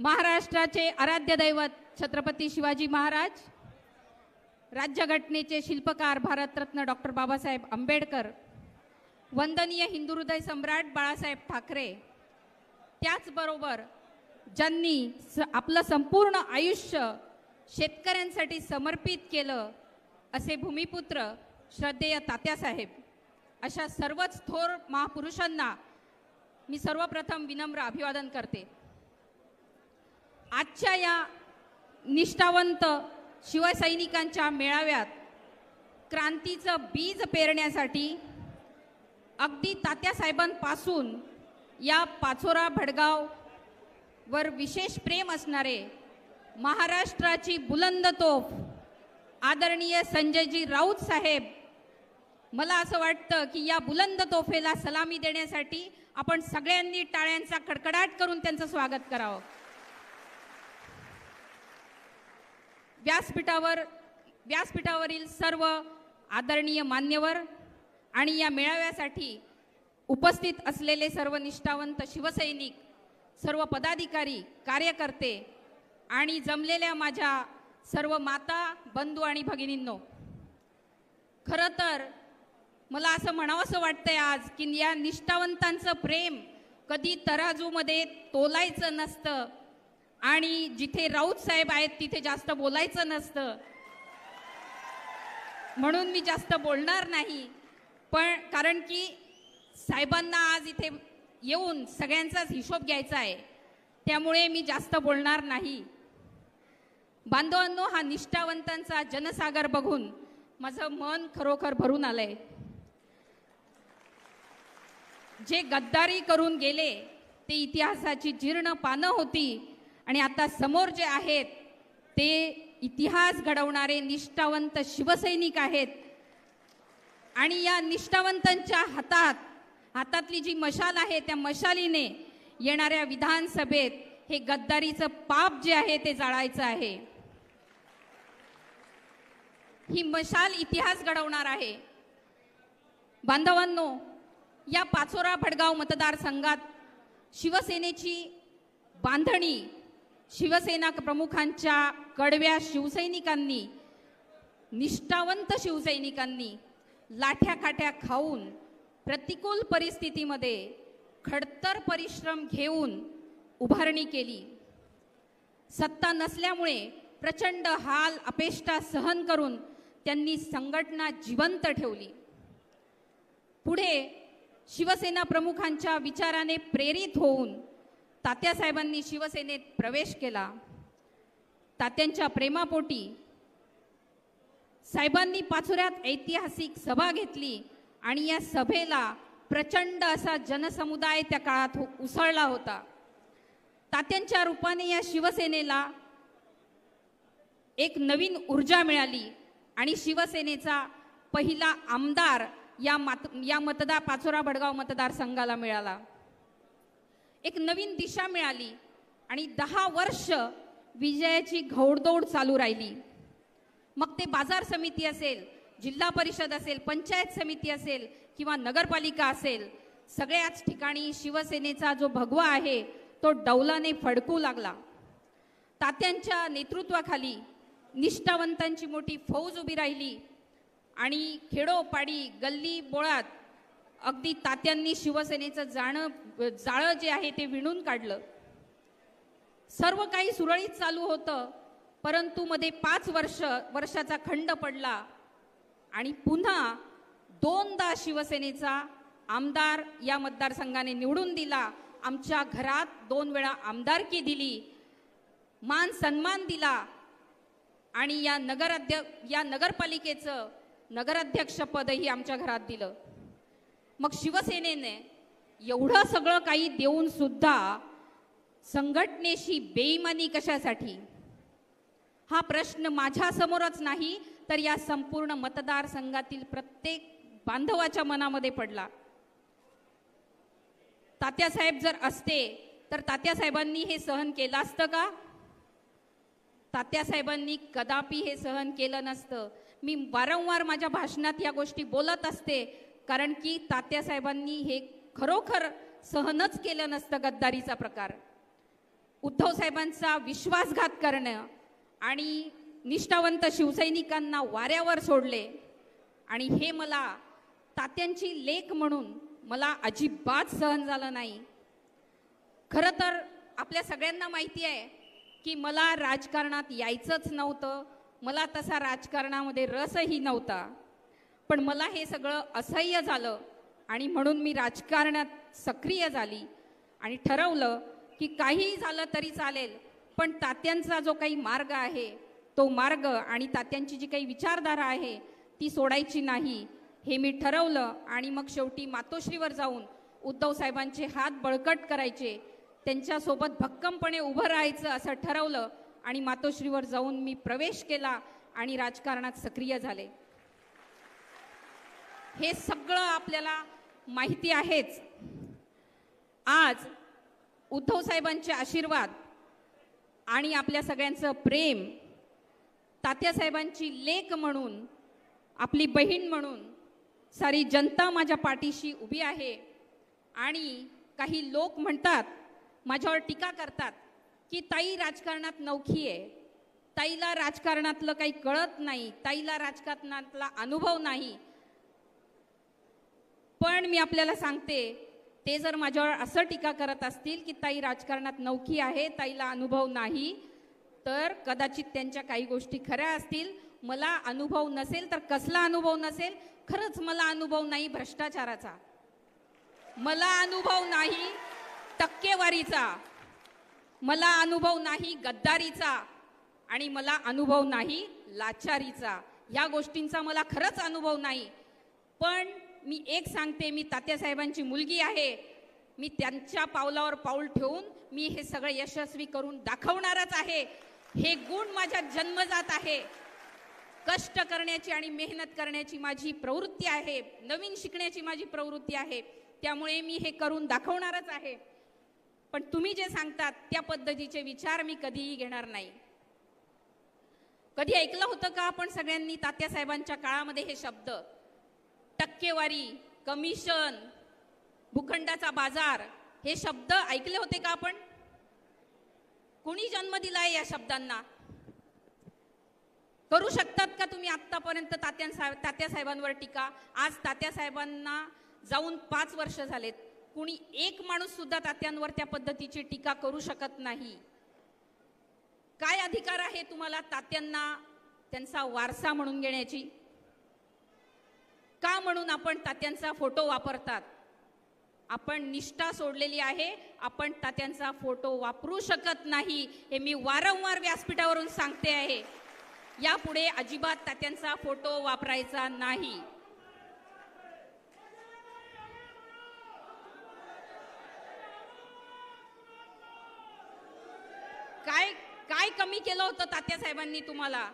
महाराष्ट्राचे आराध्य दैवत छत्रपती शिवाजी महाराज, राज्यघटनेचे शिल्पकार भारतरत्न डॉक्टर बाबासाहेब आंबेडकर, वंदनीय हिंदू हृदय सम्राट बाळासाहेब ठाकरे, त्याचबरोबर ज्यांनी आपलं संपूर्ण आयुष्य शेतकऱ्यांसाठी समर्पित केलं असे भूमिपुत्र श्रद्धेय तात्यासाहेब, अशा सर्वच थोर महापुरुषांना मी सर्वप्रथम विनम्र अभिवादन करते। आजच्या या निष्ठावंत शिवसैनिकांच्या मेळाव्यात क्रांतीचं बीज पेरण्यासाठी अगदी तात्यासाहेबांपासून या पाचोरा भडगाव वर विशेष प्रेम असणारे महाराष्ट्राची बुलंद तोफ आदरणीय संजयजी राऊत साहेब, मला असं वाटतं की या बुलंद तोफेला सलामी देण्यासाठी आपण सगळ्यांनी टाळ्यांचा कडकडाट करून त्यांचं स्वागत करावं। व्यासपीठावरील सर्व आदरणीय मान्यवर आणि या मेळाव्यासाठी उपस्थित असलेले सर्व निष्ठावंत शिवसैनिक, सर्व पदाधिकारी, कार्यकर्ते आणि जमलेल्या माझ्या सर्व माता, बंधू आणि भगिनींनो, खरं तर मला असं म्हणावंसं वाटतंय आज की या निष्ठावंतांचं प्रेम कधी तराजूमध्ये तोलायचं नसतं आणि जिथे राऊत साहेब आहेत तिथे जास्त बोलायचं नसतं, म्हणून मी जास्त बोलणार नाही। पण कारण की साहेबांना आज इथे येऊन सगळ्यांचाच हिशोब घ्यायचा आहे, त्यामुळे मी जास्त बोलणार नाही। बांधवांनो, हा निष्ठावंतांचा जनसागर बघून माझं मन खरोखर भरून आलंय। जे गद्दारी करून गेले ते इतिहासाची जीर्ण पानं होती आणि आता समोर जे आहेत ते इतिहास घडवणारे निष्ठावंत शिवसैनिक आहेत आणि या निष्ठावंतांच्या हातातली जी मशाल आहे त्या मशालीने येणाऱ्या विधानसभेत हे गद्दारीचं पाप जे आहे ते जाळायचं आहे। ही मशाल इतिहास घडवणार आहे। बांधवांनो, या पाचोरा भडगाव मतदारसंघात शिवसेनेची बांधणी शिवसेना प्रमुखांच्या कडव्या शिवसैनिकांनी, निष्ठावंत शिवसैनिकांनी लाठ्याकाठ्या खाऊन प्रतिकूल परिस्थितीमध्ये खडतर परिश्रम घेऊन उभारणी केली। सत्ता नसल्यामुळे प्रचंड हाल अपेष्टा सहन करून त्यांनी संघटना जिवंत ठेवली। पुढे शिवसेना प्रमुखांच्या विचाराने प्रेरित होऊन तात्यासाहेबांनी शिवसेनेत प्रवेश केला। तात्यांच्या प्रेमापोटी साहेबांनी पाचोऱ्यात ऐतिहासिक सभा घेतली आणि या सभेला प्रचंड असा जनसमुदाय त्या काळात उसळला होता। तात्यांच्या रूपाने या शिवसेनेला एक नवीन ऊर्जा मिळाली आणि शिवसेनेचा पहिला आमदार या पाचोरा भडगाव मतदारसंघाला मिळाला। एक नवीन दिशा मिळाली आणि 10 वर्ष विजयाची घौडदौड चालू राहिली। मग ते बाजार समिती असेल, जिल्हा परिषद असेल, पंचायत समिती असेल किंवा नगरपालिका असेल, सगळ्याच ठिकाणी शिवसेनेचा जो भगवा आहे तो डौलाने फडकू लागला। तात्यांच्या नेतृत्वाखाली निष्ठावंतांची मोठी फौज उभी राहिली आणि खेडोपाडी गल्ली बोळात अगदी तात्यांनी शिवसेनेचं जाळं जे आहे ते विणून काढलं। सर्व काही सुरळीत चालू होतं, परंतु मध्ये 5 वर्षाचा खंड पडला आणि पुन्हा 2दा शिवसेनेचा आमदार या मतदारसंघाने निवडून दिला। आमच्या घरात 2 वेळा आमदारकी दिली, मान सन्मान दिला आणि या नगरपालिकेचं नगराध्यक्षपदही आमच्या घरात दिलं। मग शिवसेनेने एवढं सगळं काही देऊन सुद्धा संघटनेशी बेईमानी कशासाठी, हा प्रश्न माझ्या समोरच नाही तर या संपूर्ण मतदारसंघातील प्रत्येक बांधवाच्या मनामध्ये पडला। तात्यासाहेब जर असते तर तात्यासाहेबांनी हे सहन केलं असतं का? तात्यासाहेबांनी कदापि हे सहन केलं नसतं। मी वारंवार माझ्या भाषणात या गोष्टी बोलत असते, कारण की तात्यासाहेबांनी हे खरोखर सहनच केलं नसतं गद्दारीचा प्रकार। उद्धव साहेबांचा विश्वासघात करणं आणि निष्ठावंत शिवसैनिकांना वाऱ्यावर सोडले आणि हे मला तात्यांची लेक म्हणून मला अजिबात सहन झालं नाही. खरं तर आपल्या सगळ्यांना माहिती आहे की मला राजकारणात यायचंच नव्हतं, मला तसा राजकारणामध्ये रसही नव्हता, पण मला हे सगळं असह्य झालं आणि म्हणून मी राजकारणात सक्रिय झाली आणि ठरवलं की काहीही झालं तरी चालेल, पण तात्यांचा जो काही मार्ग आहे तो मार्ग आणि तात्यांची जी काही विचारधारा आहे ती सोडायची नाही हे मी ठरवलं. आणि मग शेवटी मातोश्रीवर जाऊन उद्धव साहेबांचे हात बळकट करायचे, त्यांच्यासोबत भक्कमपणे उभं राहायचं असं ठरवलं आणि मातोश्रीवर जाऊन मी प्रवेश केला आणि राजकारणात सक्रिय झाले. हे सगळं आपल्याला माहिती आहेच. आज उद्धव साहेबांचे आशीर्वाद आणि आपल्या सगळ्यांचं प्रेम, तात्यासाहेबांची लेक म्हणून, आपली बहीण म्हणून सारी जनता माझ्या पाठीशी उभी आहे. आणि काही लोक म्हणतात, माझ्यावर टीका करतात की ताई राजकारणात नवखी आहे, ताईला राजकारणातलं काही कळत नाही, ताईला राजकारणातला अनुभव नाही. पण मी आपल्याला सांगते, ते जर माझ्यावर असं टीका करत असतील की ताई राजकारणात नवखी आहे, ताईला अनुभव नाही, तर कदाचित त्यांच्या काही गोष्टी खऱ्या असतील. मला अनुभव नसेल तर कसला अनुभव नसेल? खरंच मला अनुभव नाही भ्रष्टाचाराचा, मला अनुभव नाही टक्केवारीचा, मला अनुभव नाही गद्दारीचा आणि मला अनुभव नाही लाचारीचा. या गोष्टींचा मला खरंच अनुभव नाही. पण मी एक सांगते, मी तात्यासाहेबांची मुलगी आहे, मी त्यांच्या पावलावर पाऊल ठेवून मी हे सगळं यशस्वी करून दाखवणारच आहे. हे गुण माझ्यात जन्मजात आहे. कष्ट करण्याची आणि मेहनत करण्याची माझी प्रवृत्ती आहे, नवीन शिकण्याची माझी प्रवृत्ती आहे, त्यामुळे मी हे करून दाखवणारच आहे. पण तुम्ही जे सांगतात त्या पद्धतीचे विचार मी कधीही घेणार नाही. कधी ऐकलं होतं का आपण सगळ्यांनी तात्यासाहेबांच्या काळामध्ये हे शब्द? टक्केवारी, कमिशन, भूखंडाचा बाजार, हे शब्द ऐकले होते का आपण? कोणी जन्म दिलाय या शब्दांना? करू शकतात का तुम्ही आतापर्यंत तात्यासाहेबांवर टीका? आज तात्यासाहेबांना जाऊन 5 वर्ष झालेत, कुणी एक माणूस सुद्धा तात्यांवर त्या पद्धतीची टीका करू शकत नाही. काय अधिकार आहे तुम्हाला तात्यांना त्यांचा वारसा म्हणून घेण्याची? का म्हणून आपण तात्यांचा फोटो वापरतात? आपण निष्ठा सोडलेली आहे, आपण तात्यांचा फोटो वापरू शकत नाही, हे मी वारंवार व्यासपीठावरून सांगते आहे. यापुढे अजिबात तात्यांचा फोटो वापरायचा नाही. काय काय कमी केलं होतं तात्यासाहेबांनी तुम्हाला?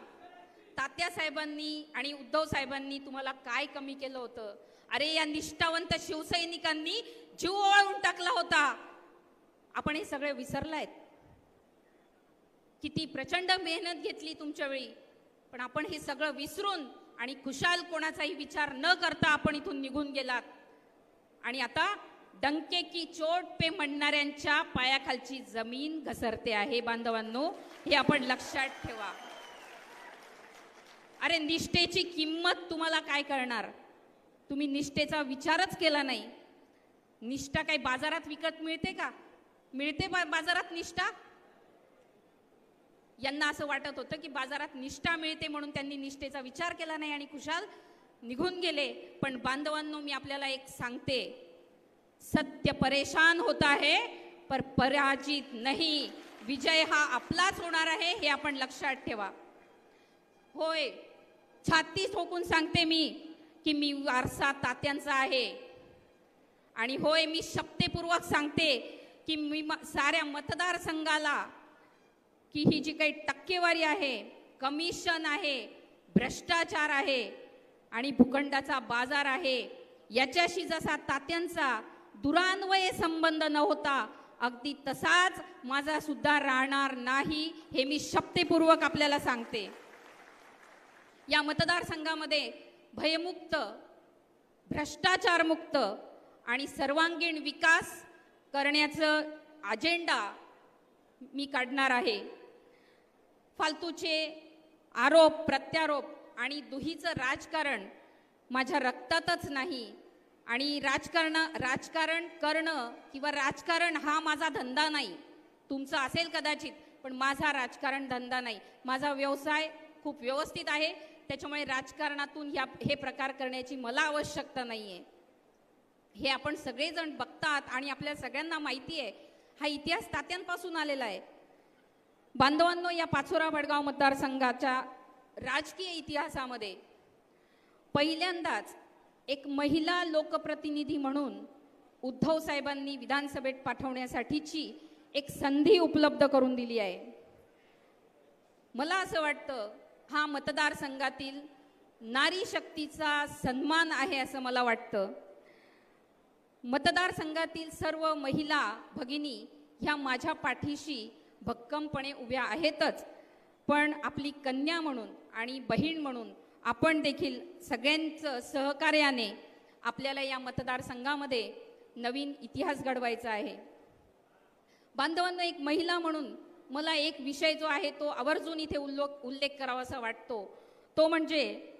तात्यासाहेबांनी आणि उद्धव साहेबांनी तुम्हाला काय कमी केलं होतं? अरे या निष्ठावंत शिवसैनिकांनी जीव ओवाळून टाकला होता. आपण हे सगळे विसरलायत. किती प्रचंड मेहनत घेतली तुमच्या वेळी, पण आपण हे सगळं विसरून आणि खुशाल कोणाचाही विचार न करता आपण इथून निघून गेलात. आणि आता डंके की चोट पे म्हणणाऱ्यांच्या पायाखालची जमीन घसरते आहे. बांधवांनो, हे आपण लक्षात ठेवा. अरे निष्ठेची किंमत तुम्हाला काय करणार? तुम्ही निष्ठेचा विचारच केला नाही. निष्ठा काही बाजारात विकत मिळते का? मिळते बाजारात निष्ठा? यांना असं वाटत होतं की बाजारात निष्ठा मिळते म्हणून त्यांनी निष्ठेचा विचार केला नाही आणि खुशाल निघून गेले. पण बांधवांनो, मी आपल्याला एक सांगते, सत्य परेशान होता है पर पराजित नहीं. विजय हा आपलाच होणार आहे, हे आपण लक्षात ठेवा. होय, छाती ठोकून सांगते मी की मी वारसा तात्यांचा आहे. आणि होय, मी शपथेपूर्वक सांगते की मी साऱ्या मतदारसंघाला की ही जी काही टक्केवारी आहे, कमिशन आहे, भ्रष्टाचार आहे आणि भूखंडाचा बाजार आहे, याच्याशी जसा तात्यांचा दुरान्वये संबंध न होता, अगदी तसाच माझा सुद्धा राहणार नाही, हे मी शपथेपूर्वक आपल्याला सांगते. या मतदारसंघामध्ये भयमुक्त, मी काढणार आहे. फालतूचे आरोप प्रत्यारोप आणि दुहीचं राजकारण माझ्या रक्तातच नाही आणि राजकारण करणं किंवा राजकारण हा माझा धंदा नाही. तुमचा असेल कदाचित, पण माझा राजकारण धंदा नाही. माझा व्यवसाय खूप व्यवस्थित आहे, त्याच्यामुळे राजकारणातून हे प्रकार करण्याची मला आवश्यकता नाही आहे. हे आपण सगळेजण बघतात आणि आपल्या सगळ्यांना माहिती आहे. हा इतिहास तात्यांपासून आलेला आहे. बांधवांनो, या पाचोरा वडगाव मतदारसंघाच्या राजकीय इतिहासामध्ये पहिल्यांदाच एक महिला लोकप्रतिनिधी म्हणून उद्धव साहेबांनी विधानसभेत पाठवण्यासाठीची एक संधी उपलब्ध करून दिली आहे. मला असं वाटतं हा मतदारसंघातील नारी शक्तीचा सन्मान आहे असं मला वाटतं. मतदारसंघातील सर्व महिला भगिनी ह्या माझ्या पाठीशी भक्कमपणे उभ्या आहेतच, पण आपली कन्या म्हणून आणि बहीण म्हणून आपण देखील सगळ्यांचं सहकार्याने आपल्याला या मतदारसंघामध्ये नवीन इतिहास घडवायचा आहे. बांधवांनो, एक महिला म्हणून मला एक विषय जो आहे तो आवर्जून इथे उल्लेख करावासा वाटतो, तो म्हणजे